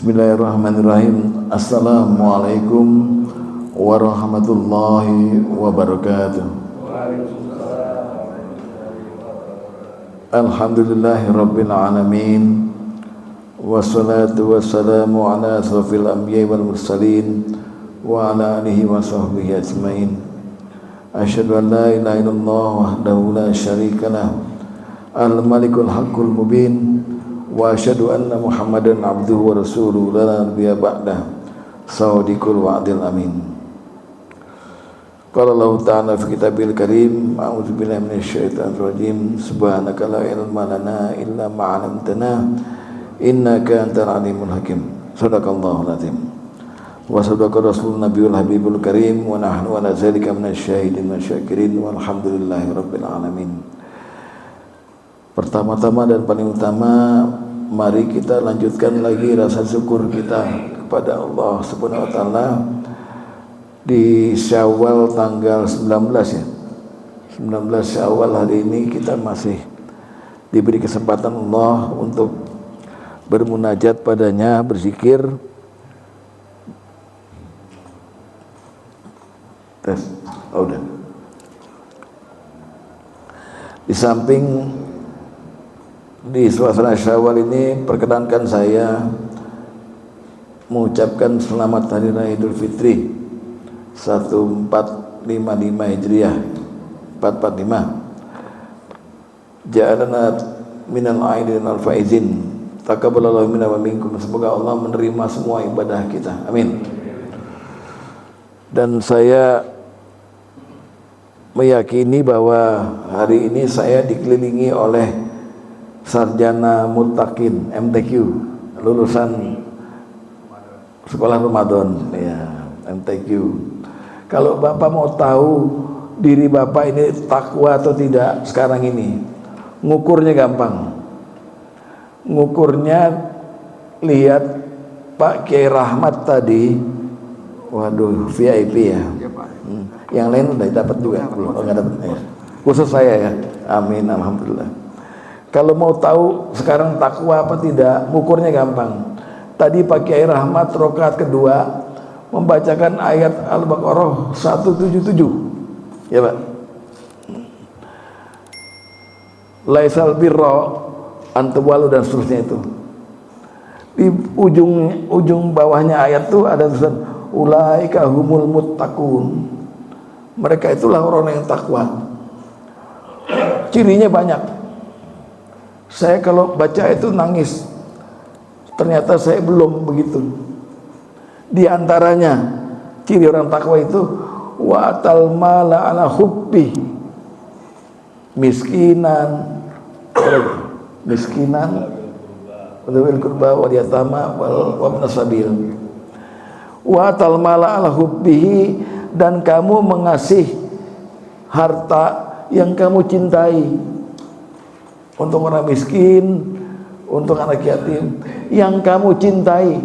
Bismillahirrahmanirrahim. Assalamualaikum warahmatullahi wabarakatuh. Alhamdulillahi rabbil alamin. Wassalatu wassalamu ala asrafil anbiya'i wal mursalin wa ala alihi wa sahbihi ajmain. Asyhadu an la ilaha illallah wahdahu la syarikalah, al-malikul haqqul mubin, wa asyhadu anna Muhammadan abduhu wa rasuluhu la nabiyya ba'dah, sadiqul wa'dil amin. Qala Allah ta'ala fi kitabil karim, a'udzu billahi minasyaitonir rajim, subhanaka la ilma lana illa ma 'allamtana innaka antal alimul hakim. Shadaqallahul azim. Wa sadaqa rasulun nabiyul habibul karim, wa nahnu ala zalika minasyahidin wasyakirin, walhamdulillahi rabbil alamin. Pertama-tama dan paling utama, mari kita lanjutkan lagi rasa syukur kita kepada Allah Subhanahu wa taala di Syawal tanggal 19 ya. 19 Syawal hari ini kita masih diberi kesempatan Allah untuk bermunajat padanya, berzikir. Tes. Oh, udah. Di samping di suasana Syawal ini, perkenankan saya mengucapkan selamat Hari Raya Idul Fitri 1455 Hijriah 445. Ja'alana minal aidin al faizin, taqabbalallahu minna wa minkum. Semoga Allah menerima semua ibadah kita, amin. Dan saya meyakini bahwa hari ini saya dikelilingi oleh sarjana muttaqin MTQ, lulusan sekolah Ramadan ya, MTQ. Kalau Bapak mau tahu diri Bapak ini takwa atau tidak sekarang ini, ngukurnya gampang. Ngukurnya lihat Pak Kiai Rahmat tadi, waduh VIP ya. Yang lain udah dapat juga belum? Oh, nggak dapat ya. Khusus saya ya. Amin, alhamdulillah. Kalau mau tahu sekarang takwa apa tidak, ngukurnya gampang. Tadi Pak Kiai Rahmat rakaat kedua membacakan ayat Al-Baqarah 177. Ya, Pak. Laisal birra antuwalu dan seterusnya itu. Di ujung bawahnya ayat itu ada tulisan ulaika humul muttaqun. Mereka itulah orang yang takwa. Cirinya banyak. Saya kalau baca itu nangis. Ternyata saya belum begitu. Di antaranya ciri orang takwa itu wa atal mala ala hubbi, miskinan, dzul qurba wal yatama wal wabnas sabil. Wa atal mala ala hubbihi, dan kamu mengasih harta yang kamu cintai untuk orang miskin, untuk anak yatim yang kamu cintai.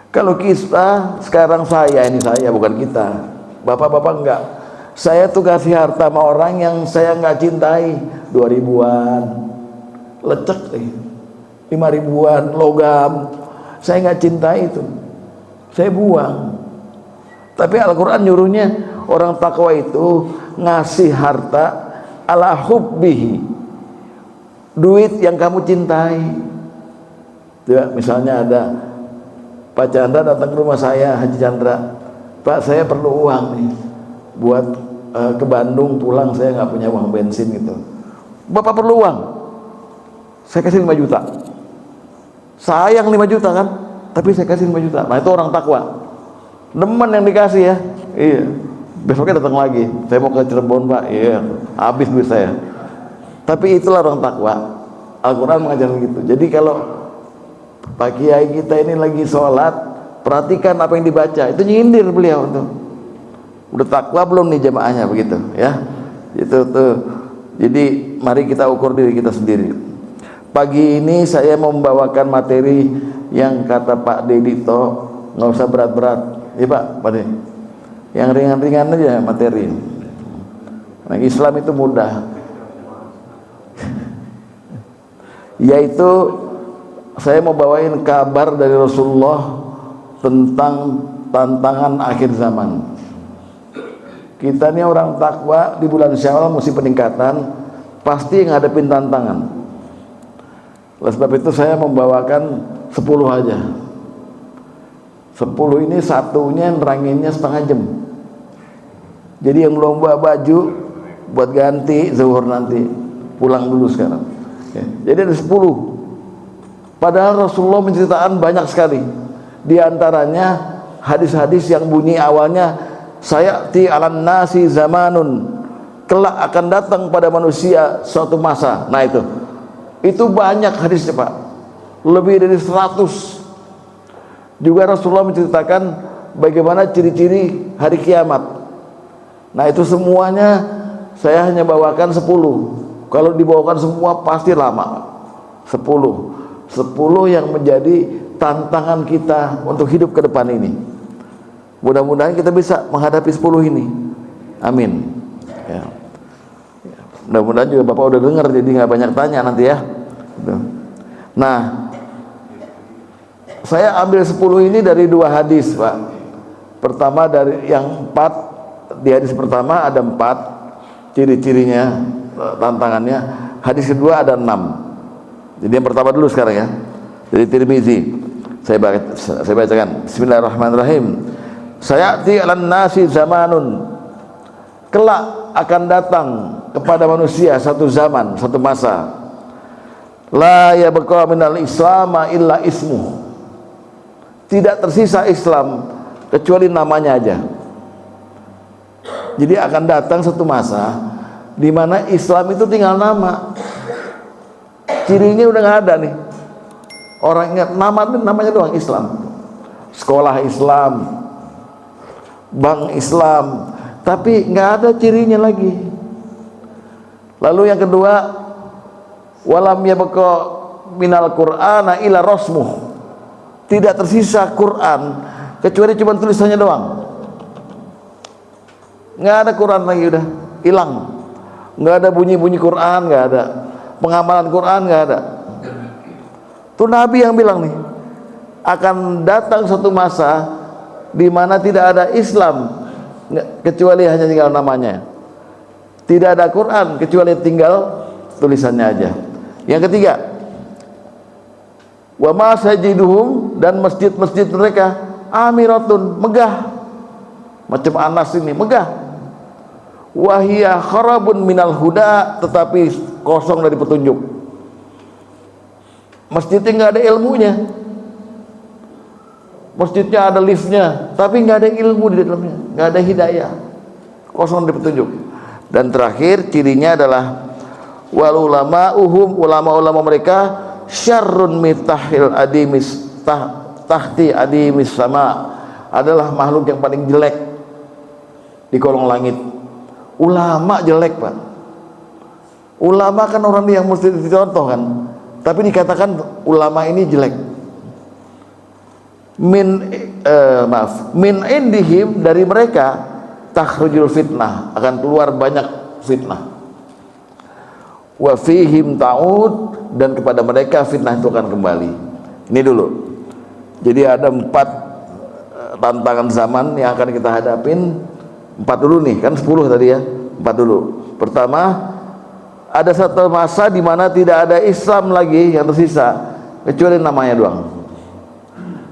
Kalau kita sekarang, saya bukan kita, bapak-bapak enggak, saya tuh kasih harta sama orang yang saya enggak cintai, 2.000-an lecek, 5.000-an logam, saya enggak cintai itu, saya buang. Tapi Al-Quran nyuruhnya orang takwa itu ngasih harta ala hubbihi, duit yang kamu cintai. Ya, misalnya ada Pak Chandra datang ke rumah saya, Haji Chandra, Pak saya perlu uang nih buat ke Bandung pulang, saya nggak punya uang bensin gitu. Bapak perlu uang, saya kasih 5 juta. Sayang 5 juta kan, tapi saya kasih 5 juta. Nah itu orang takwa, demen yang dikasih ya. Iya, besoknya datang lagi, saya mau ke Cirebon Pak, iya habis duit saya. Tapi itulah orang takwa. Al-Quran mengajarkan gitu. Jadi kalau Pak Kiai kita ini lagi sholat, perhatikan apa yang dibaca, itu nyindir beliau tuh. Udah takwa belum nih jamaahnya, begitu ya. Itu tuh. Jadi mari kita ukur diri kita sendiri. Pagi ini saya mau membawakan materi yang kata Pak Dedito nggak usah berat-berat, ya Pak De. Yang ringan-ringan aja materi. Nah, Islam itu mudah. Yaitu saya mau bawain kabar dari Rasulullah tentang tantangan akhir zaman. Kita ini orang takwa di bulan Syawal musim peningkatan, pasti ngadepin tantangan. Oleh sebab itu saya membawakan 10 aja. 10 ini satunya neranginnya setengah jam. Jadi yang belum bawa baju buat ganti zuhur nanti, pulang dulu sekarang. Ya. Jadi ada 10. Padahal Rasulullah menceritakan banyak sekali. Di antaranya hadis-hadis yang bunyi awalnya, sayati 'alan nasi zamanun, kelak akan datang pada manusia suatu masa. Nah itu banyak hadisnya Pak, lebih dari 100. Juga Rasulullah menceritakan bagaimana ciri-ciri hari kiamat. Nah itu semuanya saya hanya bawakan 10. Kalau dibawakan semua pasti lama. 10 yang menjadi tantangan kita untuk hidup ke depan ini. Mudah-mudahan kita bisa menghadapi 10 ini. Amin. Ya. Mudah-mudahan juga Bapak udah dengar, jadi nggak banyak tanya nanti ya. Nah, saya ambil 10 ini dari 2 hadis Pak. Pertama dari yang 4, di hadis pertama ada 4 ciri-cirinya, tantangannya. Hadis kedua ada 6. Jadi yang pertama dulu sekarang ya, dari Tirmizi. Saya bacakan. Bismillahirrahmanirrahim. Sayati 'alan nasi zamanun, kelak akan datang kepada manusia satu zaman, satu masa, la yabqa minal islama illa ismu, tidak tersisa Islam kecuali namanya aja. Jadi akan datang satu masa di mana Islam itu tinggal nama. Cirinya udah nggak ada nih. Orang ingat namanya doang Islam. Sekolah Islam, bank Islam, tapi nggak ada cirinya lagi. Lalu yang kedua, walam yabqa minal qur'ana illa rasmuh, tidak tersisa Quran kecuali cuma tulisannya doang. Nggak ada Quran lagi, udah hilang. Nggak ada bunyi-bunyi Quran, nggak ada pengamalan Quran, nggak ada. Itu Nabi yang bilang nih, akan datang satu masa di mana tidak ada Islam kecuali hanya tinggal namanya, tidak ada Quran kecuali tinggal tulisannya aja. Yang ketiga, wa masajiduhum, dan masjid-masjid mereka amiratun, megah, macam Anas ini megah, wahiyah kharabun minal huda, tetapi kosong dari petunjuk. Masjidnya nggak ada ilmunya, masjidnya ada liftnya, tapi nggak ada ilmu di dalamnya, nggak ada hidayah, kosong dari petunjuk. Dan terakhir cirinya adalah wal ulama'uhum, ulama-ulama mereka syarrun mitahil adimis tahti adimis sama, adalah makhluk yang paling jelek di kolong langit. Ulama jelek Pak. Ulama kan orang yang mesti dicontoh kan, tapi dikatakan ulama ini jelek. Min indihim, dari mereka takhrujul fitnah, akan keluar banyak fitnah. Wa fihim ta'ud, dan kepada mereka fitnah itu akan kembali. Ini dulu. Jadi ada 4 tantangan zaman yang akan kita hadapin. 4 dulu nih, kan 10 tadi ya. 4 dulu. Pertama, ada satu masa di mana tidak ada Islam lagi yang tersisa kecuali namanya doang.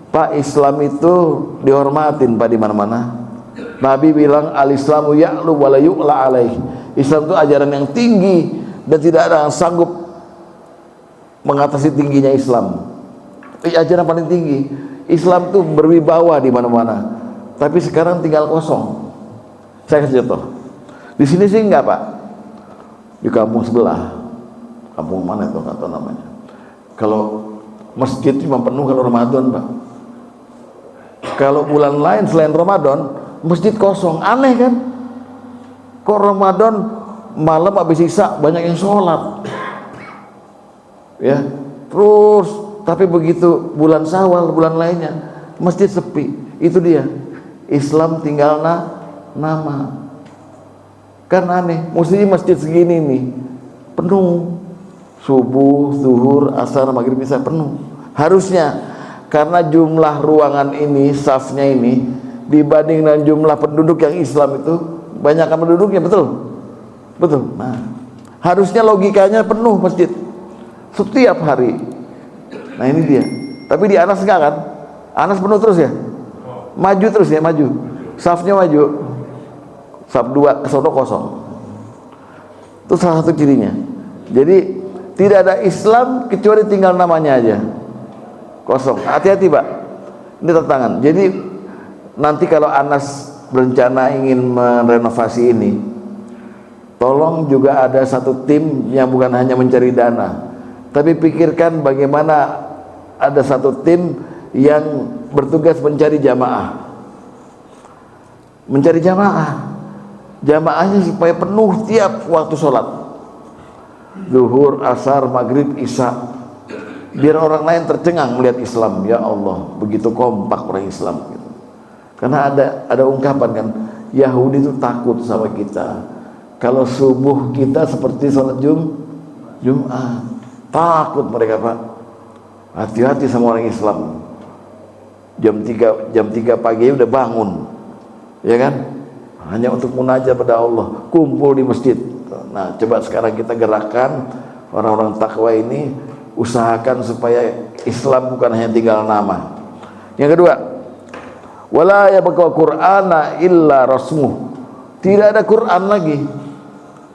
Pak, Islam itu dihormatin Pak di mana-mana. Nabi bilang al-Islamu ya'lu wa la yu'la alaih. Islam itu ajaran yang tinggi dan tidak ada yang sanggup mengatasi tingginya Islam. Ajaran paling tinggi. Islam itu berwibawa di mana-mana. Tapi sekarang tinggal kosong. Saya kasih contoh. Di sini sih enggak Pak. Di kampung sebelah. Kampung mana itu enggak tahu namanya. Kalau masjid cuma penuh kalau Ramadan Pak. Kalau bulan lain selain Ramadan, masjid kosong. Aneh kan? Kok Ramadan malam habis Isya banyak yang sholat, ya, terus, tapi begitu bulan Syawal, bulan lainnya masjid sepi. Itu dia, Islam tinggal nama. Kan aneh, mestinya masjid segini nih penuh, subuh, zuhur, asar, maghrib, isya penuh. Harusnya, karena jumlah ruangan ini, safnya ini dibanding dengan jumlah penduduk yang Islam itu banyakkan penduduknya, betul? Betul. Nah, harusnya logikanya penuh masjid setiap hari. Nah ini dia. Tapi di Anas enggak kan? Anas penuh terus ya? Maju terus ya, maju. Safnya maju. Saf 2 kesono kosong. Itu salah satu cirinya. Jadi tidak ada Islam kecuali tinggal namanya aja. Kosong. Hati-hati Pak, ini tantangan. Jadi nanti kalau Anas berencana ingin merenovasi ini, tolong juga ada satu tim yang bukan hanya mencari dana, tapi pikirkan bagaimana ada satu tim yang bertugas mencari jamaah. Mencari jamaah, jamaahnya supaya penuh tiap waktu sholat, zuhur, asar, maghrib, isya, biar orang lain tercengang melihat Islam. Ya Allah, begitu kompak orang Islam gitu. Karena ada ungkapan kan, Yahudi itu takut sama kita kalau subuh kita seperti sholat Jumat. Takut mereka Pak. Hati-hati sama orang Islam. Jam 3 pagi udah bangun, ya kan? Hanya untuk munajat pada Allah, kumpul di masjid. Nah coba sekarang kita gerakkan orang-orang takwa ini, usahakan supaya Islam bukan hanya tinggal nama. Yang kedua, wala yabqa Qur'ana illa rasmuh. Tidak ada Quran lagi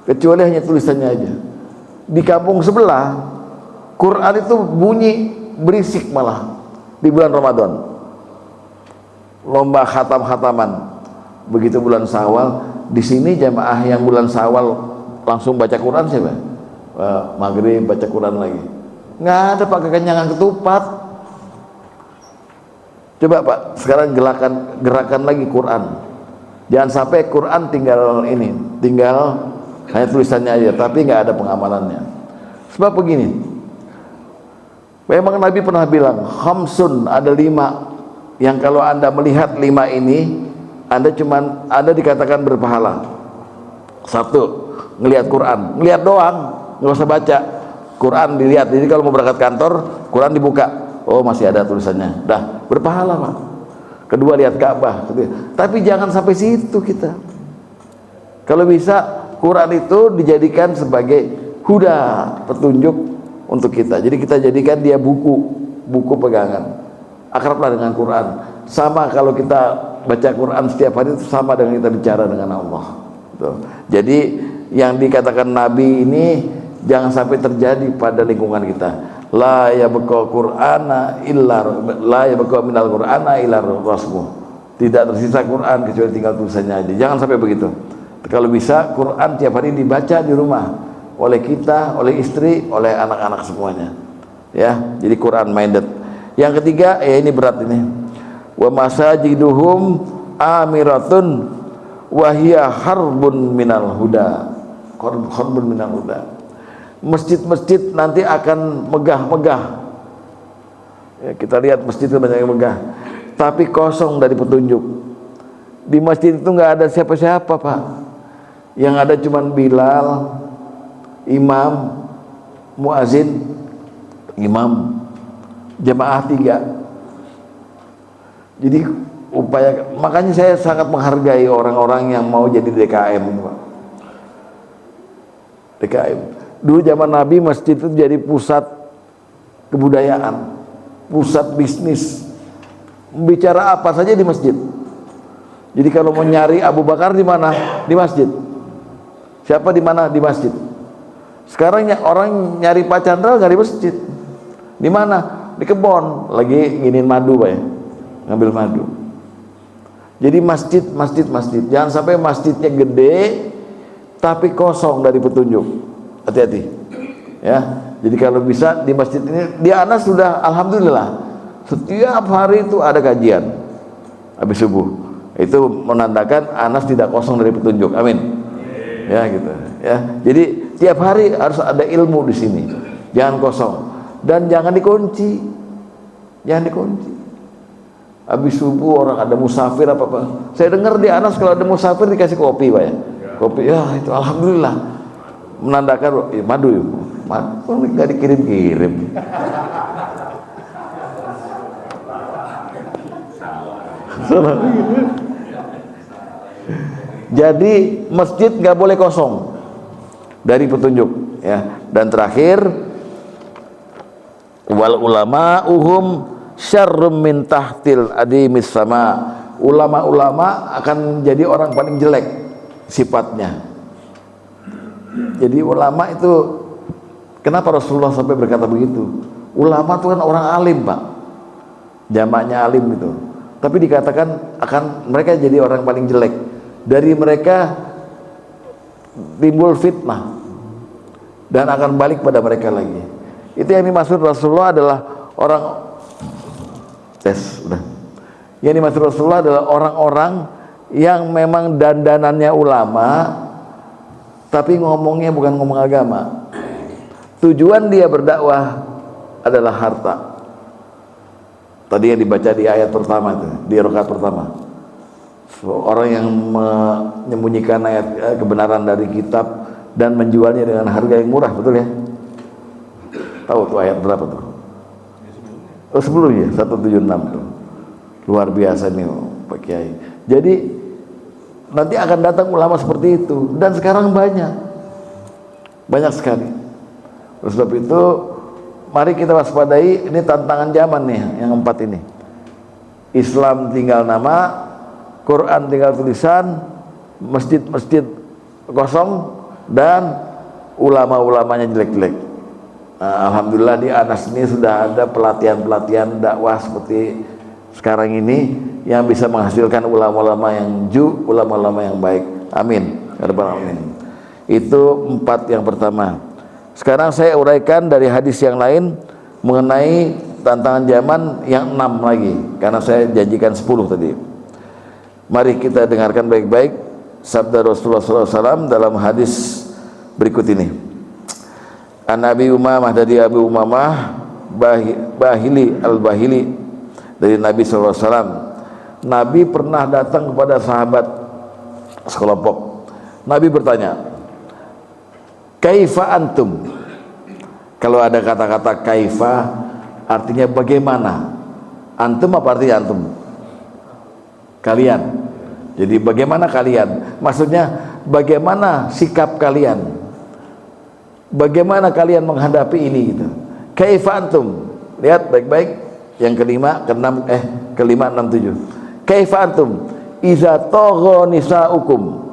kecuali hanya tulisannya aja. Di kampung sebelah Quran itu bunyi berisik malah di bulan Ramadan. Lomba khatam-khataman. Begitu bulan Syawal, di sini jamaah yang bulan Syawal langsung baca Quran siapa? Maghrib baca Quran lagi. Nggak ada Pak kekenyangan ketupat. Coba Pak, sekarang gerakan lagi Quran. Jangan sampai Quran tinggal hanya tulisannya aja, tapi nggak ada pengamalannya. Sebab begini, memang Nabi pernah bilang, khamsun, ada 5 yang kalau Anda melihat 5 ini, Anda dikatakan berpahala. 1, ngelihat Quran, ngelihat doang, nggak usah baca. Quran dilihat. Jadi kalau mau berangkat kantor, Quran dibuka, oh masih ada tulisannya, dah berpahala Pak. Kedua, lihat Ka'bah. Tapi jangan sampai situ kita. Kalau bisa Quran itu dijadikan sebagai huda, petunjuk untuk kita. Jadi kita jadikan dia buku pegangan. Akrablah dengan Quran. Sama kalau kita baca Quran setiap hari itu sama dengan kita bicara dengan Allah. Jadi yang dikatakan Nabi ini jangan sampai terjadi pada lingkungan kita. La yabqa Qur'ana illa la yabqa minal Qur'ana illa rasmuh. Tidak tersisa Quran kecuali tinggal tulisannya aja. Jangan sampai begitu. Kalau bisa Quran tiap hari dibaca di rumah oleh kita, oleh istri, oleh anak-anak semuanya. Ya, jadi Quran minded. Yang ketiga, ini berat ini. Wa masajiduhum amiratun wa hiya harbun minal huda. Harbun minal huda. Masjid-masjid nanti akan megah-megah. Ya, kita lihat masjid itu banyak yang megah, tapi kosong dari petunjuk. Di masjid itu nggak ada siapa-siapa Pak. Yang ada cuman Bilal, imam, muazin, imam, jamaah 3. Jadi makanya saya sangat menghargai orang-orang yang mau jadi DKM ini Pak. DKM. Dulu zaman Nabi masjid itu jadi pusat kebudayaan, pusat bisnis. Bicara apa saja di masjid. Jadi kalau mau nyari Abu Bakar di mana? Di masjid. Siapa di mana? Di masjid. Sekarang orang nyari Pak Chandra nggak di masjid. Di mana? Di kebon, lagi nginin madu Pak ya. Ngambil madu. Jadi masjid. Jangan sampai masjidnya gede tapi kosong dari petunjuk. Hati-hati. Ya. Jadi kalau bisa di masjid ini, di Anas sudah alhamdulillah setiap hari itu ada kajian habis subuh. Itu menandakan Anas tidak kosong dari petunjuk. Amin. Ya gitu. Ya. Jadi tiap hari harus ada ilmu di sini. Jangan kosong dan jangan dikunci. Jangan dikunci. Habis subuh orang ada musafir apa-apa. Saya dengar di Anas kalau ada musafir dikasih kopi Pak ya. Kopi ya itu alhamdulillah. Menandakan madu nggak dikirim-kirim. Salah. Jadi masjid nggak boleh kosong dari petunjuk, ya. Dan terakhir, wal ulama syarrum min tahtil adimis sama. Ulama-ulama akan jadi orang paling jelek sifatnya. Jadi ulama itu, kenapa Rasulullah sampai berkata begitu? Ulama itu kan orang alim, Pak, jamaknya alim itu. Tapi dikatakan akan mereka jadi orang paling jelek. Dari mereka timbul fitnah dan akan balik pada mereka lagi. Itu yang dimaksud Rasulullah adalah orang Yang dimaksud Rasulullah adalah orang-orang yang memang dandanannya ulama, tapi ngomongnya bukan ngomong agama. Tujuan dia berdakwah adalah harta. Tadi yang dibaca di ayat pertama itu, di rakaat pertama. Orang yang menyembunyikan ayat kebenaran dari kitab dan menjualnya dengan harga yang murah, betul ya? Tahu tuh ayat berapa tuh? Oh, sebelumnya 176 tuh. Luar biasa nih Pak Kiai. Jadi nanti akan datang ulama seperti itu, dan sekarang banyak sekali. Oleh sebab itu mari kita waspadai, ini tantangan zaman nih yang 4 ini. Islam tinggal nama, Quran tinggal tulisan, masjid-masjid kosong, dan ulama-ulamanya jelek-jelek. Alhamdulillah di Anas ini sudah ada pelatihan-pelatihan dakwah seperti sekarang ini yang bisa menghasilkan ulama-ulama yang ulama-ulama yang baik. Amin. Amin. Itu 4 yang pertama. Sekarang saya uraikan dari hadis yang lain mengenai tantangan zaman yang 6 lagi, karena saya janjikan 10 tadi. Mari kita dengarkan baik-baik sabda Rasulullah SAW dalam hadis berikut ini. An Abi Umamah, dari Abi Umamah Bahili al-Bahili, dari Nabi SAW. Nabi pernah datang kepada sahabat sekelompok. Nabi bertanya, kaifa antum? Kalau ada kata-kata kaifa artinya bagaimana. Antum apa artinya antum? Kalian. Jadi bagaimana kalian? Maksudnya bagaimana sikap kalian? Bagaimana kalian menghadapi ini gitu. Kaifa antum? Lihat baik-baik yang kelima, keenam, kelima, enam, tujuh. Kaifa antum iza tagha nisaukum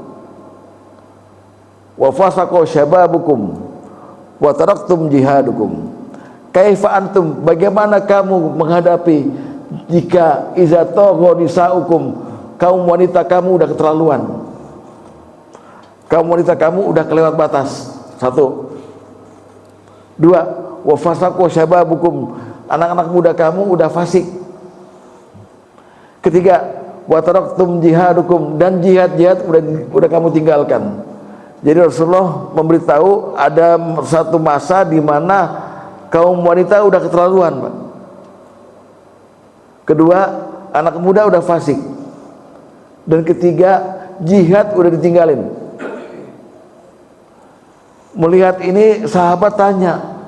wa fasaqa syababukum wa taraktum jihadukum. Kaifa antum, bagaimana kamu menghadapi jika iza tagha nisaukum, kaum wanita kamu udah keterlaluan, kaum wanita kamu udah kelewat batas. 1. 2, wa fasaqu syababukum, anak-anak muda kamu udah fasik. 3, wa taraktum jihadukum, dan jihad udah kamu tinggalkan. Jadi Rasulullah memberitahu ada satu masa di mana kaum wanita udah keterlaluan, Pak. Kedua, anak muda udah fasik. Dan ketiga, jihad udah ditinggalin. Melihat ini sahabat tanya,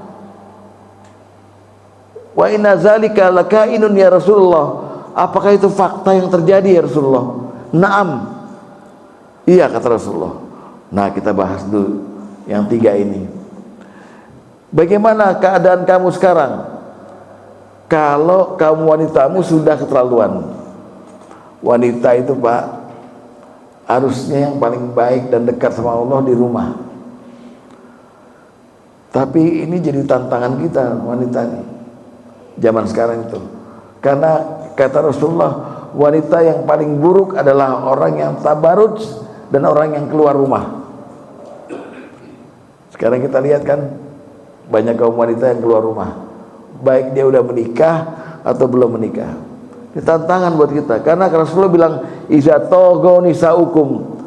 wa inna zalika lakainun ya Rasulullah, apakah itu fakta yang terjadi ya Rasulullah? Naam, iya kata Rasulullah. Nah, kita bahas dulu yang 3 ini. Bagaimana keadaan kamu sekarang kalau kaum wanitamu sudah keterlaluan? Wanita itu, Pak, harusnya yang paling baik dan dekat sama Allah di rumah. Tapi ini jadi tantangan kita wanita nih zaman sekarang itu. Karena kata Rasulullah, wanita yang paling buruk adalah orang yang tabarruj dan orang yang keluar rumah. Sekarang kita lihat kan banyak kaum wanita yang keluar rumah, baik dia udah menikah atau belum menikah. Ini tantangan buat kita, karena Rasulullah bilang iza tagha nisaukum,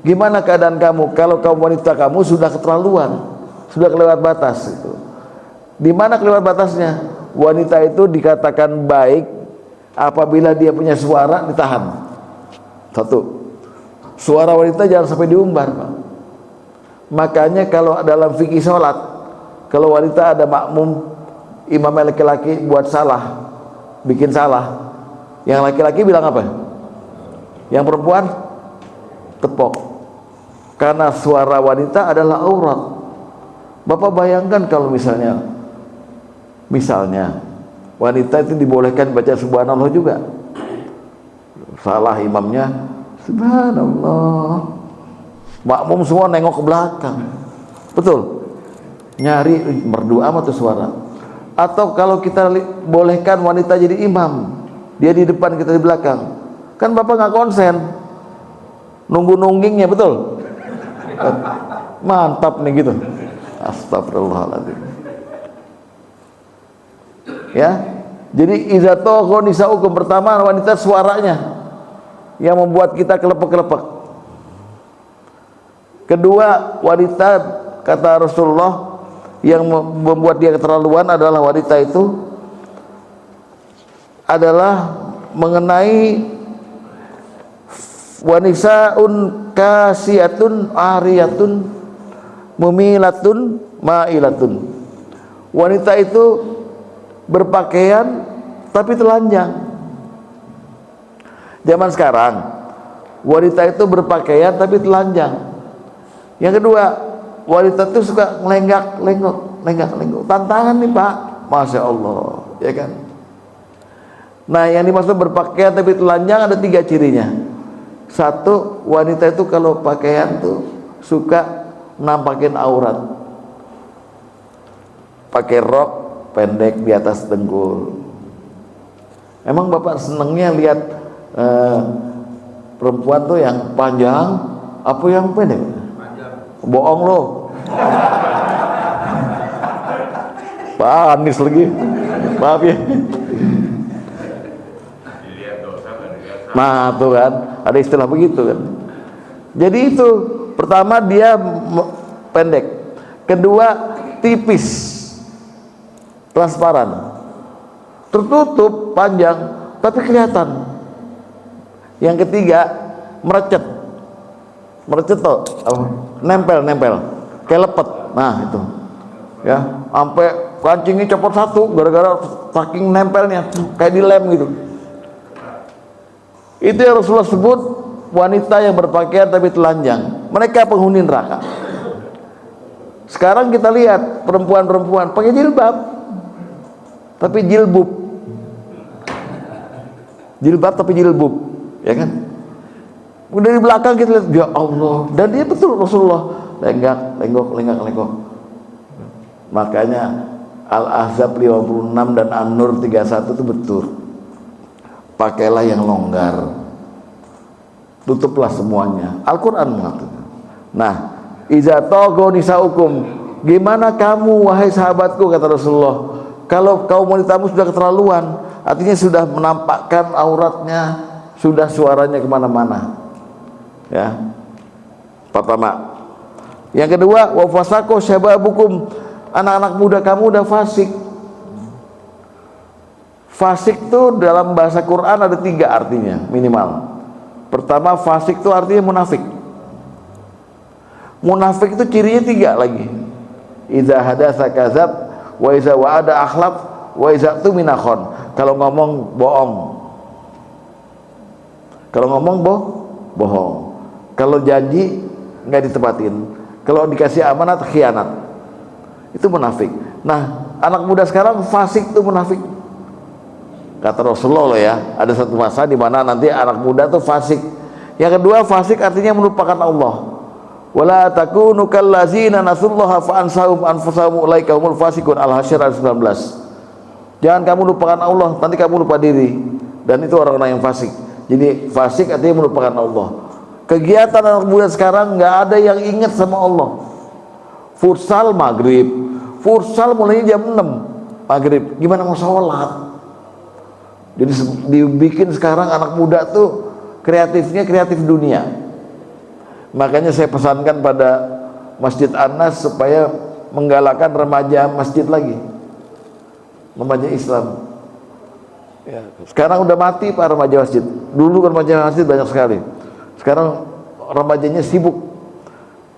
gimana keadaan kamu kalau kaum wanita kamu sudah keterlaluan, sudah kelewat batas itu. Di mana kelewat batasnya? Wanita itu dikatakan baik apabila dia punya suara ditahan. 1, suara wanita jangan sampai diumbar, Pak. Makanya kalau dalam fikih sholat, kalau wanita ada makmum, imam laki-laki buat salah, bikin salah, Yang laki-laki bilang apa? Yang perempuan tepok. Karena suara wanita adalah aurat. Bapak bayangkan kalau misalnya wanita itu dibolehkan baca subhanallah juga. Salah imamnya, subhanallah. Makmum semua nengok ke belakang. Betul? Nyari merdu amat tuh suara. Atau kalau kita bolehkan wanita jadi imam, dia di depan, kita di belakang, kan Bapak nggak konsen, nunggu nunggingnya, betul? Mantap nih gitu. Astagfirullahaladzim. Ya, jadi izatoh nisaukum, pertama wanita suaranya yang membuat kita kelepek-kelepek. Kedua, wanita, kata Rasulullah, yang membuat dia keterlaluan adalah wanita itu adalah mengenai wanisaun kasiyatun ariyatun mumilatun mailatun. Wanita itu berpakaian tapi telanjang. Zaman sekarang wanita itu berpakaian tapi telanjang. Yang kedua, wanita itu suka lenggak-lenggok. Tantangan nih Pak, Masya Allah, ya kan? Nah, yang dimaksud berpakaian tapi telanjang ada 3 cirinya. Satu, wanita itu kalau pakaian tuh suka nampakin aurat. Pakai rok pendek di atas dengkul. Emang Bapak senengnya lihat perempuan tuh yang panjang apa yang pendek? Bohong loh. Pak Anies lagi, maaf ya. Nah tuh kan, ada istilah begitu kan. Jadi itu, pertama dia pendek, kedua tipis, transparan, tertutup panjang tapi kelihatan. Yang ketiga, merecet tuh, nempel kayak lepet. Nah itu ya, sampai kancingnya copot satu gara-gara saking nempelnya, kayak dilem gitu. Itu yang Rasulullah sebut wanita yang berpakaian tapi telanjang, mereka penghuni neraka. Sekarang kita lihat perempuan-perempuan pakai jilbab tapi jilbub, ya kan? Dari belakang kita lihat, ya Allah, dan dia betul Rasulullah lenggok. Makanya Al-Ahzab 56 dan An-Nur 31 itu betul. Pakailah yang longgar, tutuplah semuanya. Al-Quran mengatakan. Nah, iza taghaw nisaukum, gimana kamu wahai sahabatku, kata Rasulullah, kalau kaum wanitamu sudah keterlaluan, artinya sudah menampakkan auratnya, sudah suaranya kemana-mana. Ya, pertama. Yang kedua, wa fasaqo syababukum, anak-anak muda kamu udah fasik. Fasik itu dalam bahasa Quran ada 3 artinya minimal. Pertama, fasik itu artinya munafik. Munafik itu cirinya 3 lagi. Iza hadatsa kadzab, wa iza wa'ada akhlaf, wa iza tumina khon. Kalau ngomong bohong. Bohong. Kalau janji nggak ditepatin. Kalau dikasih amanat khianat. Itu munafik. Nah, anak muda sekarang fasik itu munafik. Kata Rasulullah ya, ada satu masa di mana nanti anak muda tuh fasik. Yang kedua, fasik artinya melupakan Allah. Wala takunu kallazina nasullaha fa ansahum anfusahum ulaika humul fasikun. Al-Hasyr ayat 19. Jangan kamu lupakan Allah, nanti kamu lupa diri. Dan itu orang-orang yang fasik. Jadi fasik artinya melupakan Allah. Kegiatan anak muda sekarang nggak ada yang ingat sama Allah. Futsal maghrib, futsal mulainya jam 6 maghrib. Gimana mau sholat? Jadi dibikin sekarang anak muda tuh kreatifnya kreatif dunia. Makanya saya pesankan pada Masjid Anas supaya menggalakkan remaja masjid lagi, remaja Islam. Ya, sekarang udah mati Pak remaja masjid. Dulu remaja masjid banyak sekali. Sekarang remajanya sibuk.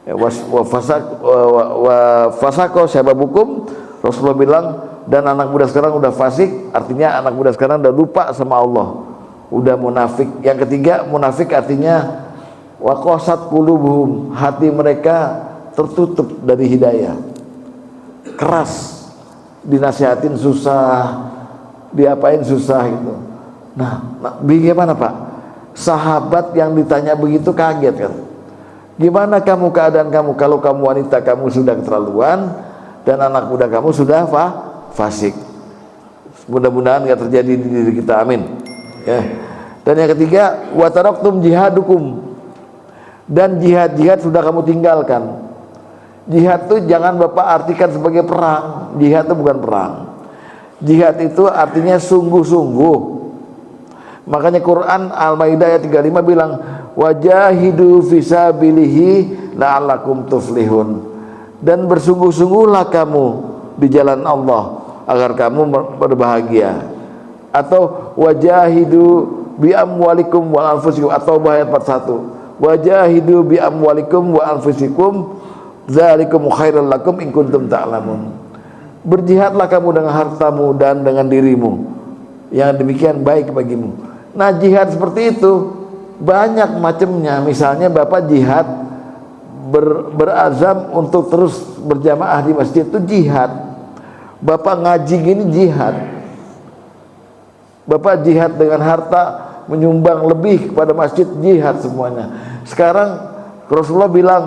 Ya, fasaqo syababukum, Rasulullah bilang, dan anak muda sekarang udah fasik, artinya anak muda sekarang udah lupa sama Allah. udah munafik. Yang ketiga, munafik artinya wa qasat qulubuhum, hati mereka tertutup dari hidayah, keras, dinasihatin susah, diapain susah gitu. Nah, bagaimana Pak? Sahabat yang ditanya begitu kaget kan. Gimana kamu keadaan kamu kalau kamu wanita kamu sudah keterlaluan dan anak muda kamu sudah fasik. Mudah-mudahan nggak terjadi di diri kita, amin. Ya. Dan yang ketiga, wa taraktum jihadukum, dan jihad sudah kamu tinggalkan. Jihad itu jangan Bapak artikan sebagai perang. Jihad itu bukan perang. Jihad itu artinya sungguh-sungguh. Makanya Quran Al-Maidah ayat 35 bilang wajahidu fisabilihi la'allakum tuflihun, dan bersungguh-sungguhlah kamu di jalan Allah agar kamu berbahagia. Atau wajahidu bi amwalikum wa anfusikum, atau ayat 41 wajahidu bi amwalikum wa anfusikum dzalikum khairul lakum in kuntum ta'lamun. Berjihadlah kamu dengan hartamu dan dengan dirimu, yang demikian baik bagimu. Nah, jihad seperti itu banyak macamnya. Misalnya Bapak jihad berazam untuk terus berjamaah di masjid, itu jihad. Bapak ngaji gini jihad. Bapak jihad dengan harta, menyumbang lebih kepada masjid, jihad semuanya. Sekarang Rasulullah bilang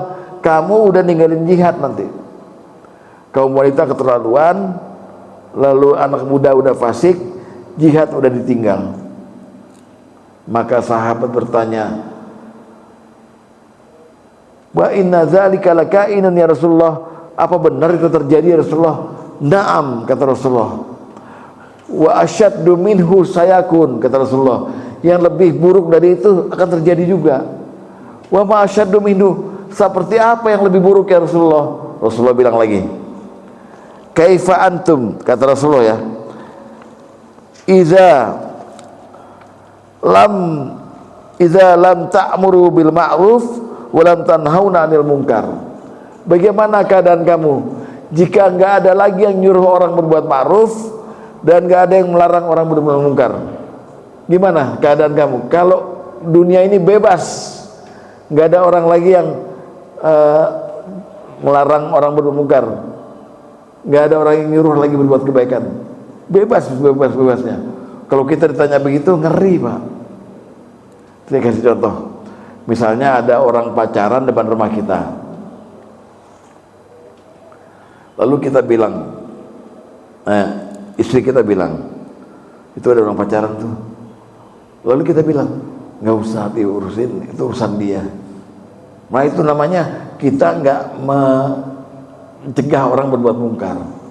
kamu udah ninggalin jihad nanti. Kaum wanita keterlaluan, lalu anak muda udah fasik, jihad udah ditinggal. Maka sahabat bertanya, wa inna dzalika lakainun ya Rasulullah, apa benar itu terjadi ya Rasulullah? Naam, kata Rasulullah. Wa asyaddu minhu sayakun, kata Rasulullah, yang lebih buruk dari itu akan terjadi juga. Wa ma asyaddu minhu, seperti apa yang lebih buruk ya Rasulullah? Rasulullah bilang lagi, kaifa antum, kata Rasulullah ya, Iza lam ta'muru bil ma'ruf wa lam tanhauna 'anil munkar. Bagaimana keadaan kamu jika enggak ada lagi yang nyuruh orang berbuat ma'ruf dan enggak ada yang melarang orang berbuat munkar? Gimana keadaan kamu kalau dunia ini bebas, enggak ada orang lagi yang melarang orang berbuat munkar, enggak ada orang yang nyuruh lagi berbuat kebaikan, bebasnya. Kalau kita ditanya begitu, ngeri Pak. Saya kasih contoh, misalnya ada orang pacaran depan rumah kita, lalu kita bilang, istri kita bilang, itu ada orang pacaran tuh, lalu kita bilang, nggak usah diurusin, itu urusan dia. Nah itu namanya kita nggak mencegah orang berbuat mungkar.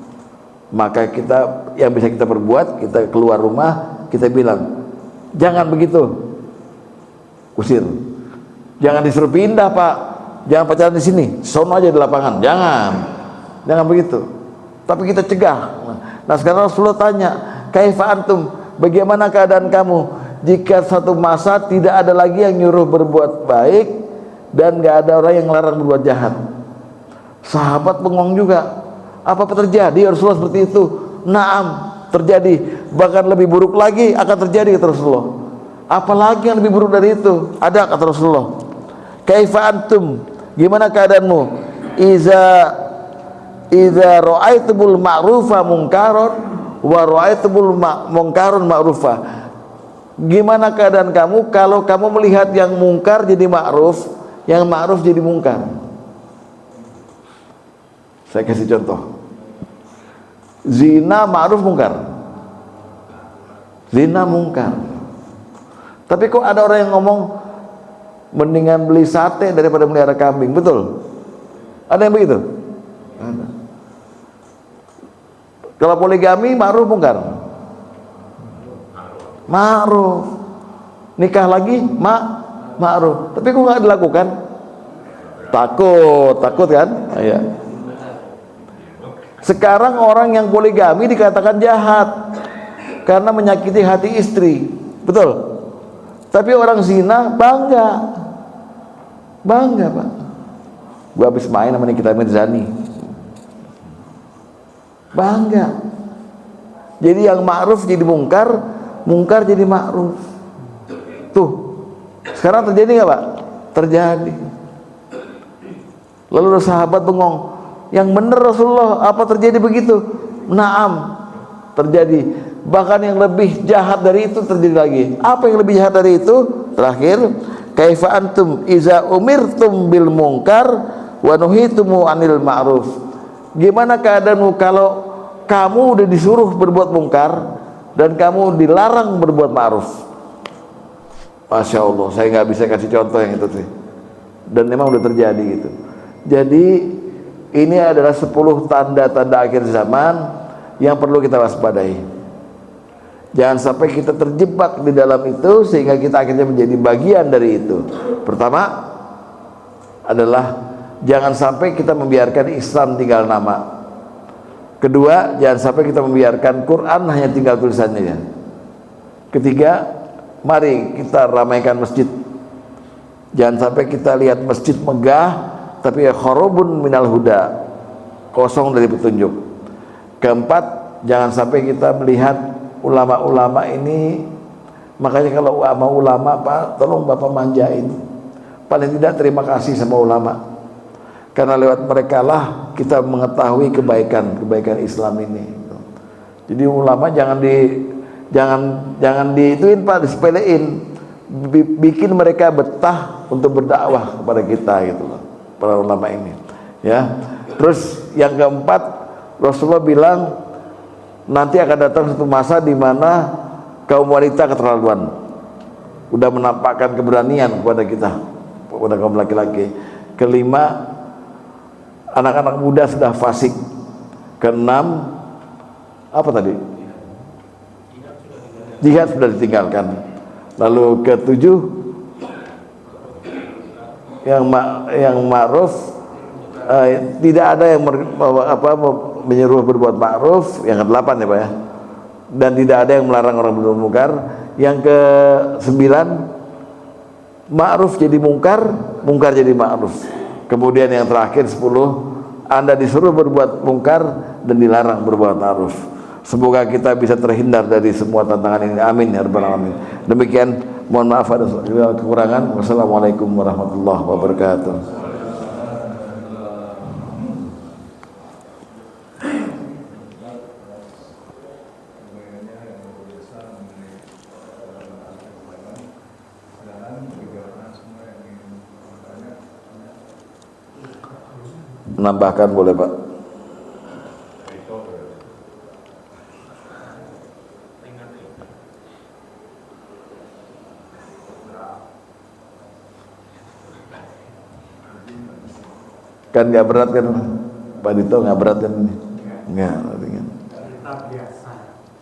Maka kita, yang bisa kita perbuat, kita keluar rumah, kita bilang, jangan begitu, usir. Jangan disuruh pindah Pak, jangan pacaran di sini, sono aja di lapangan, jangan begitu. Tapi kita cegah. Nah sekarang Rasulullah tanya, kaifa antum, bagaimana keadaan kamu jika satu masa tidak ada lagi yang nyuruh berbuat baik dan nggak ada orang yang larang berbuat jahat? Sahabat bengong juga. Apa terjadi Rasulullah seperti itu? Naam, terjadi. Bahkan lebih buruk lagi akan terjadi, kata Rasulullah. Apalagi yang lebih buruk dari itu? Ada, kata Rasulullah. Kaifa antum, gimana keadaanmu? Iza ra'aitumul ma'rufa munkaron wa ra'aitumul munkarun ma'rufa. Gimana keadaan kamu kalau kamu melihat yang mungkar jadi ma'ruf, yang ma'ruf jadi mungkar? Saya kasih contoh. Zina ma'ruf mungkar. Zina mungkar. Tapi kok ada orang yang ngomong mendingan beli sate daripada melihara kambing, betul? Ada yang begitu? Ada. Kalau poligami ma'ruf mungkar? Ma'ruf. Nikah lagi ma'ruf. Tapi kok nggak dilakukan? Takut kan? Iya. Sekarang orang yang poligami dikatakan jahat karena menyakiti hati istri, betul? Tapi orang zina bangga Pak. Gua habis main sama Nikita Mirzani, bangga. Jadi yang ma'ruf jadi mungkar, mungkar jadi ma'ruf. Tuh, sekarang terjadi nggak Pak? Terjadi. Lalu sahabat bengong, yang benar Rasulullah, apa terjadi begitu? Naam, terjadi. Bahkan yang lebih jahat dari itu terjadi lagi. Apa yang lebih jahat dari itu? Terakhir, kaifa antum iza umirtum bil munkar wa nuhitumu anil ma'ruf. Gimana keadaanmu kalau kamu udah disuruh berbuat mungkar dan kamu dilarang berbuat ma'ruf? Masya Allah, saya nggak bisa kasih contoh yang itu sih. Dan memang udah terjadi gitu. Jadi ini adalah 10 tanda-tanda akhir zaman yang perlu kita waspadai. Jangan sampai kita terjebak di dalam itu sehingga kita akhirnya menjadi bagian dari itu. Pertama adalah jangan sampai kita membiarkan Islam tinggal nama. Kedua, jangan sampai kita membiarkan Quran hanya tinggal tulisannya. Ketiga, mari kita ramaikan masjid. Jangan sampai kita lihat masjid megah tapi kharubun minal huda, kosong dari petunjuk. Keempat, jangan sampai kita melihat ulama-ulama ini. Makanya kalau ulama Pak, tolong Bapak manjain, paling tidak terima kasih sama ulama, karena lewat mereka lah kita mengetahui kebaikan Islam ini. Jadi ulama jangan diituin Pak, disepelein, bikin mereka betah untuk berdakwah kepada kita gitu loh, para ulama ini ya. Terus yang keempat, Rasulullah bilang nanti akan datang satu masa di mana kaum wanita keterlaluan, udah menampakkan keberanian kepada kita, kepada kaum laki-laki. Kelima, anak-anak muda sudah fasik. Keenam, apa tadi? Jihad sudah ditinggalkan. Lalu ketujuh, yang ma'ruf, tidak ada yang menyuruh berbuat ma'ruf. Yang ke-8 ya Pak ya. Dan tidak ada yang melarang orang berbuat mungkar. Yang ke-9, ma'ruf jadi mungkar, mungkar jadi ma'ruf. Kemudian yang terakhir 10, Anda disuruh berbuat mungkar dan dilarang berbuat ma'ruf. Semoga kita bisa terhindar dari semua tantangan ini. Amin ya rabbal alamin. Demikian, mohon maaf ada kekurangan. Wassalamualaikum warahmatullahi wabarakatuh. Menambahkan boleh Pak? Kan nggak berat kan Pak Dito, nggak berat kan ini? Nggak ringan. Berita biasa.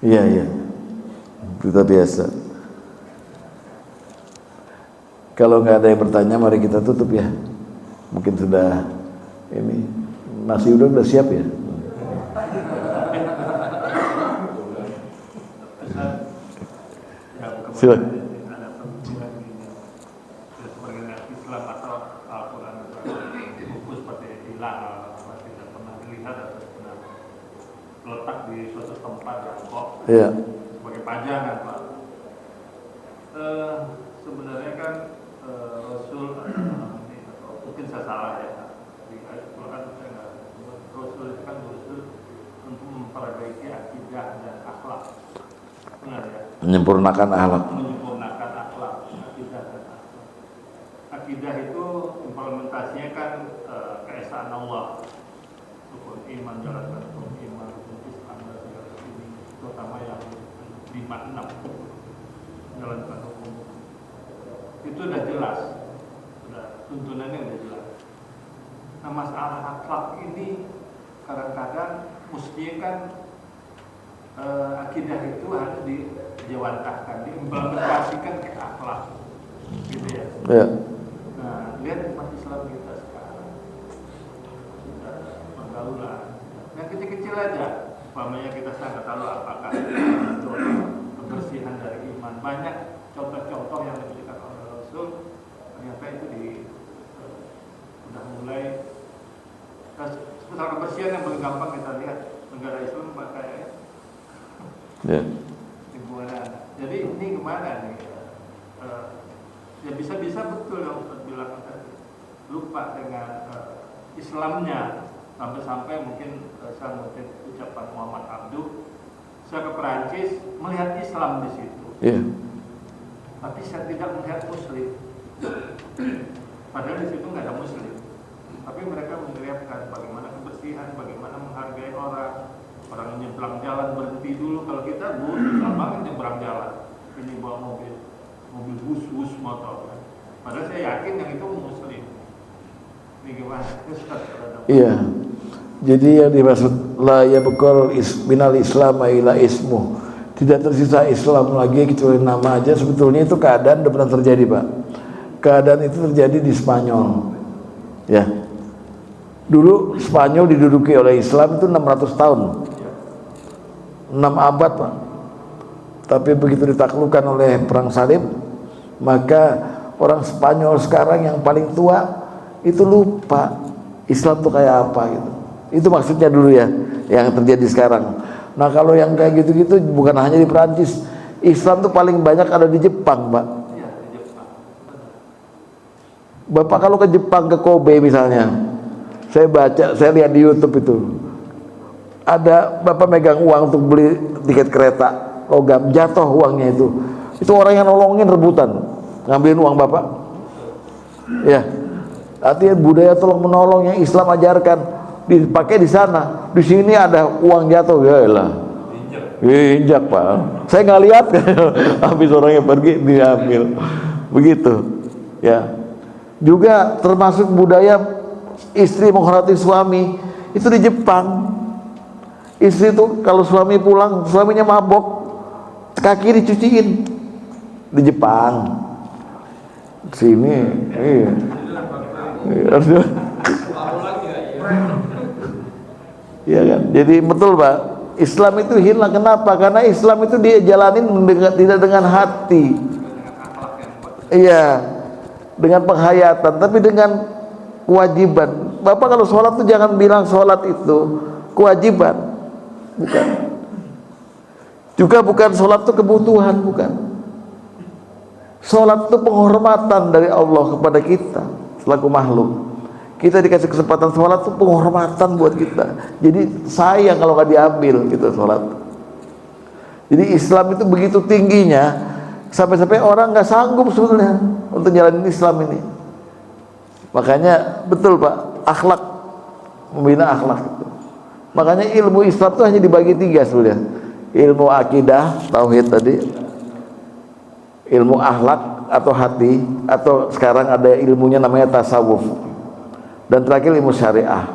Iya. Berita biasa. Kalau nggak ada yang bertanya, mari kita tutup ya. Mungkin sudah ini nasi uduk udah siap ya. Silakan. Ya. Sebagai pajangan Pak. Sebenarnya kan Rasul atau mungkin saya salah ya, di ayat Quran saya nggak, Rasul itu kan Rasul untuk memperbaiki akidah dan akhlak, benar ya? Menyempurnakan akhlak. Menyempurnakan akhlak, akidah dan akhlak. Akidah itu implementasinya kan keesaan Allah, rukun iman, jalankan rukun iman, rukun Islam dan segala ini, terutama yang 5-6 jalankan hukum. Itu udah jelas, tuntunannya udah jelas. Nah masalah akhlak ini kadang-kadang mestinya kan akidah itu harus dijawantahkan, diimplementasikan ke akhlak, gitu ya. Nah lihat umat Islam kita sekarang sudah pergaulan yang kecil-kecil aja, umpamanya kita sangat tahu apakah itu kebersihan dari iman. Banyak contoh-contoh yang diberikan oleh Rasul, ternyata itu sudah mulai. Sebenarnya kebersihan yang paling gampang kita lihat negara Islam kayaknya. Jadi ini kemana nih? Ya bisa-bisa betul yang Ustaz bilang tadi, lupa dengan Islamnya, sampai-sampai mungkin saya mengutip ucapan Muhammad Abduh, saya ke Perancis melihat Islam di situ, tapi saya tidak melihat Muslim. Padahal di situ nggak ada Muslim, tapi mereka meneriakkan bagaimana kebersihan, bagaimana menghargai orang yang nyebrang jalan berhenti dulu. Kalau kita susah banget nyebrang jalan, ini bawa mobil bus motor. Padahal saya yakin yang itu Muslim. Ini gimana? Iya. Jadi yang dimaksud la yabqal minal Islam ila ismu. Tidak tersisa Islam lagi kecuali nama aja. Sebetulnya itu keadaan udah pernah terjadi, Pak. Keadaan itu terjadi di Spanyol. Ya. Dulu Spanyol diduduki oleh Islam itu 600 tahun. 6 abad, Pak. Tapi begitu ditaklukkan oleh perang salib, maka orang Spanyol sekarang yang paling tua itu lupa Islam itu kayak apa gitu. Itu maksudnya dulu ya, yang terjadi sekarang. Nah kalau yang kayak gitu-gitu bukan hanya di Perancis, Islam tuh paling banyak ada di Jepang, Pak. Bapak kalau ke Jepang, ke Kobe misalnya, saya lihat di YouTube itu, ada Bapak megang uang untuk beli tiket kereta, logam, jatuh uangnya itu orang yang nolongin rebutan, ngambilin uang Bapak. Ya, artinya budaya tolong menolong yang Islam ajarkan dipakai di sana. Di sini ada uang jatuh, ya elah, injak Pak. Saya nggak lihat, habis orangnya pergi diambil, begitu. Ya, juga termasuk budaya istri menghormati suami itu di Jepang. Istri itu kalau suami pulang, suaminya mabok, kaki dicuciin. Di Jepang. Sini, iya. Iya kan? Jadi betul Pak, Islam itu hilang. Kenapa? Karena Islam itu dia jalanin tidak dengan hati. Iya, dengan penghayatan, tapi dengan kewajiban. Bapak kalau sholat tuh jangan bilang sholat itu kewajiban, bukan. Juga bukan sholat itu kebutuhan, bukan. Sholat itu penghormatan dari Allah kepada kita selaku makhluk. Kita dikasih kesempatan sholat itu penghormatan buat kita. Jadi sayang kalau nggak diambil gitu sholat. Jadi Islam itu begitu tingginya sampai-sampai orang nggak sanggup sebetulnya untuk jalanin Islam ini. Makanya betul Pak, akhlak, membina akhlak itu. Makanya ilmu Islam itu hanya dibagi 3 sebetulnya. Ilmu akidah, tauhid tadi, ilmu akhlak atau hati, atau sekarang ada ilmunya namanya tasawuf, dan terakhir ilmu syariah.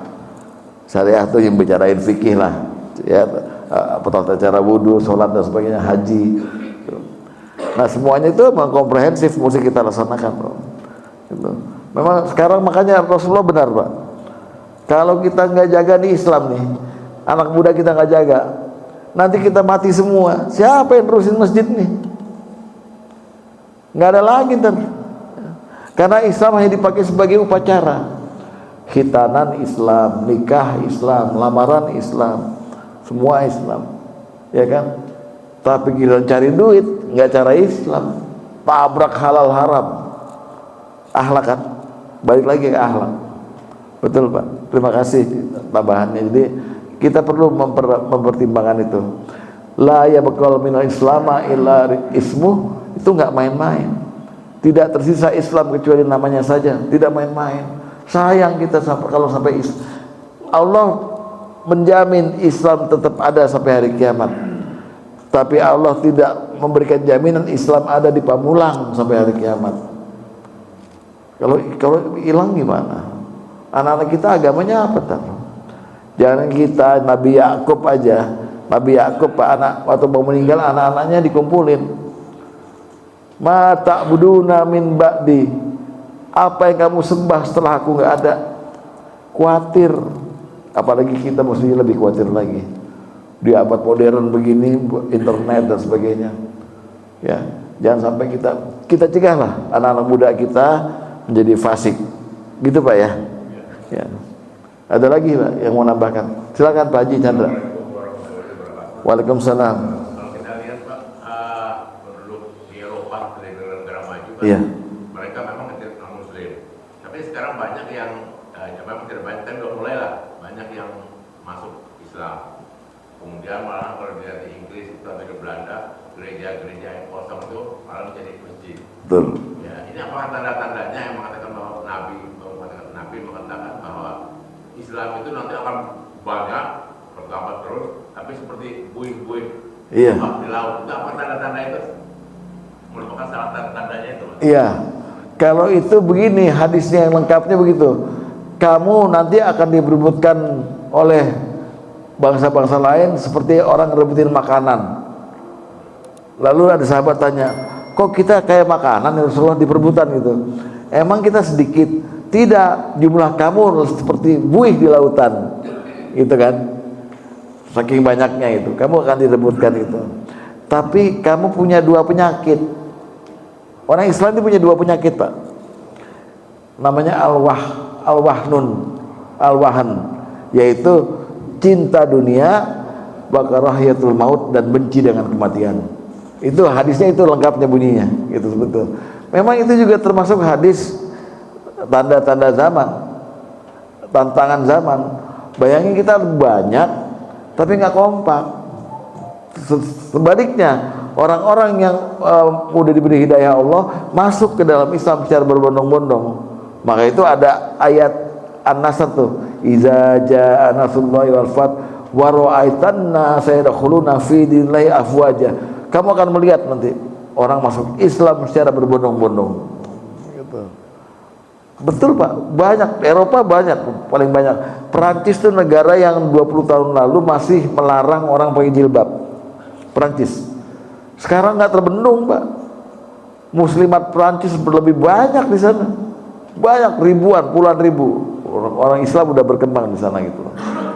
Syariah itu yang bicarain fikih lah, ya, tata cara wudhu, sholat dan sebagainya, haji. Nah semuanya itu memang komprehensif mesti kita laksanakan, bro. Gitu. Memang sekarang makanya Rasulullah benar Pak, kalau kita nggak jaga di Islam nih, anak muda kita nggak jaga, nanti kita mati semua. Siapa yang terusin masjid nih? Nggak ada lagi ntar. Karena Islam hanya dipakai sebagai upacara. Khitanan Islam, nikah Islam, lamaran Islam, semua Islam, ya kan? Tapi giliran cari duit nggak cara Islam, tabrak halal haram, akhlak kan? Balik lagi ke akhlak. Betul Pak, terima kasih tambahannya. Jadi kita perlu mempertimbangkan itu. La yabqal minal islama illa ismu, itu nggak main-main. Tidak tersisa Islam kecuali namanya saja, tidak main-main. Sayang kita kalau sampai Allah menjamin Islam tetap ada sampai hari kiamat, tapi Allah tidak memberikan jaminan Islam ada di Pamulang sampai hari kiamat. Kalau hilang gimana? Anak-anak kita agamanya apa tak? Jangan kita Nabi Yakub aja. Nabi Yakub anak waktu mau meninggal anak-anaknya dikumpulin. Ma ta'buduna min ba'di. Apa yang kamu sembah setelah aku nggak ada? Khawatir. Apalagi kita mesti lebih khawatir lagi. Di abad modern begini, internet dan sebagainya. Ya, jangan sampai kita cegahlah anak-anak muda kita menjadi fasik, gitu Pak ya. Ya. Ada lagi Pak yang mau nambahkan? Silakan Pak Haji Chandra. Waalaikumsalam. Kalau kita lihat Pak, penduduk di Eropa, negara-negara maju kan, Iya. mereka mereka memang non muslim. Tapi sekarang banyak yang memang tidak banyak, tapi udah mulai lah banyak yang masuk Islam. Kemudian malah kalau dilihat di Inggris itu atau di Belanda, gereja-gereja yang kosong itu malah menjadi masjid. Betul. Ya, ini apakah tanda-tandanya yang mengatakan bahwa Nabi mengatakan bahwa Islam itu nanti akan banyak bertambah terus, tapi seperti buih-buih Iya. di laut. Itu apa tanda-tanda itu? Merupakan salah tanda-tandanya itu, Mas? Iya. Kalau itu begini, hadisnya yang lengkapnya begitu. Kamu nanti akan diperebutkan oleh bangsa-bangsa lain seperti orang rebutin makanan. Lalu ada sahabat tanya, kok kita kayak makanan ya Rasulullah, diperebutan gitu? Emang kita sedikit? Tidak, jumlah kamu seperti buih di lautan, gitu kan? Saking banyaknya itu, kamu akan direbutkan itu. Tapi kamu punya dua penyakit. Orang Islam itu punya dua penyakit, Pak. Namanya al-wahan, yaitu cinta dunia, bakarahiyatul maut, dan benci dengan kematian. Itu hadisnya, itu lengkapnya bunyinya, gitu betul. Memang itu juga termasuk hadis tanda-tanda zaman, tantangan zaman. Bayangin kita banyak tapi nggak kompak. Sebaliknya, orang-orang yang udah diberi hidayah Allah masuk ke dalam Islam secara berbondong-bondong. Maka itu ada ayat An-Nasr tuh, iza jaa nasrullahi wal fath wa ra'aitanna sayadkhuluna fi dinillahi afwaja. Kamu akan melihat nanti orang masuk Islam secara berbondong-bondong. Gitu. Betul Pak, banyak. Eropa banyak, paling banyak. Perancis itu negara yang 20 tahun lalu masih melarang orang pakai jilbab. Perancis. Sekarang nggak terbendung Pak. Muslimat Perancis lebih banyak di sana. Banyak, ribuan, puluhan ribu. Orang Islam udah berkembang di sana gitu.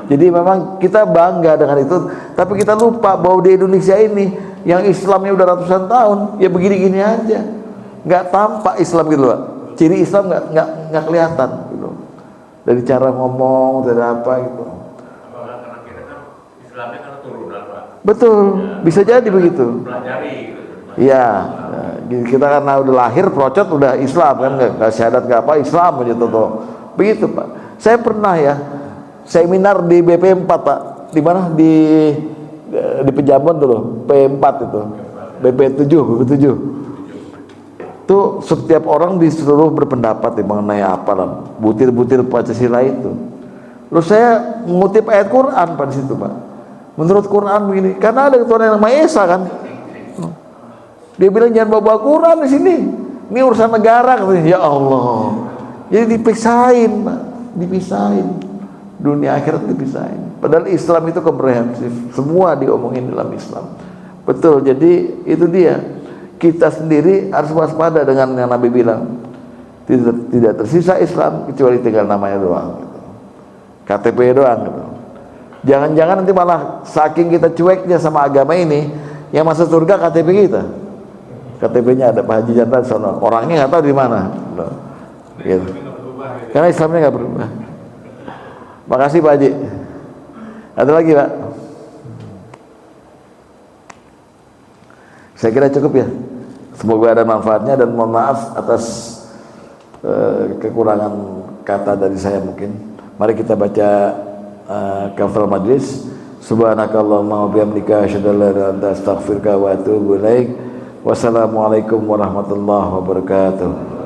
Jadi memang kita bangga dengan itu, tapi kita lupa bahwa di Indonesia ini yang Islamnya udah ratusan tahun, ya begini-gini aja, nggak tampak Islam gitu Pak. Ciri Islam nggak kelihatan gitu. Dari cara ngomong, dari apa gitu. Apakah karena kita kan Islamnya kan turunan, Pak? Betul, Ya, bisa jadi begitu. Pelajari gitu. Iya, kita karena udah lahir procot udah Islam kan, nggak syahadat nggak apa, Islam aja tuh. Begitu Pak. Saya pernah ya seminar di BP4 Pak, di mana di Pejambon dulu, P4 itu, BP7 itu setiap orang disuruh berpendapat mengenai apa lah, butir-butir Pancasila itu. Lalu saya mengutip ayat Quran pada situ Pak. Menurut Quran begini, karena ada Tuhan yang Maha Esa kan, dia bilang jangan bawa Quran di sini, ini urusan negara katanya. Ya Allah, jadi dipisahin Pak, dipisahin. Dunia akhirat dipisahin. Padahal Islam itu komprehensif, semua diomongin dalam Islam. Betul, jadi itu dia. Kita sendiri harus waspada dengan yang Nabi bilang. Tidak tersisa Islam kecuali tinggal namanya doang gitu. KTP doang gitu. Jangan-jangan nanti malah saking kita cueknya sama agama ini, yang masuk surga KTP kita. KTP-nya ada Pak Haji Jantan sono. Orangnya nggak tahu di mana. Gitu. Karena Islamnya nggak berubah. Makasih Pak Haji. Ada lagi Pak? Saya kira cukup ya. Semoga ada manfaatnya, dan mohon maaf atas kekurangan kata dari saya mungkin. Mari kita baca kafaratul majlis. Subhanakallahumma wa bihamdika asyhadu an la ilaha illa anta astaghfiruka wa atubu ilaik. Wassalamualaikum warahmatullahi wabarakatuh.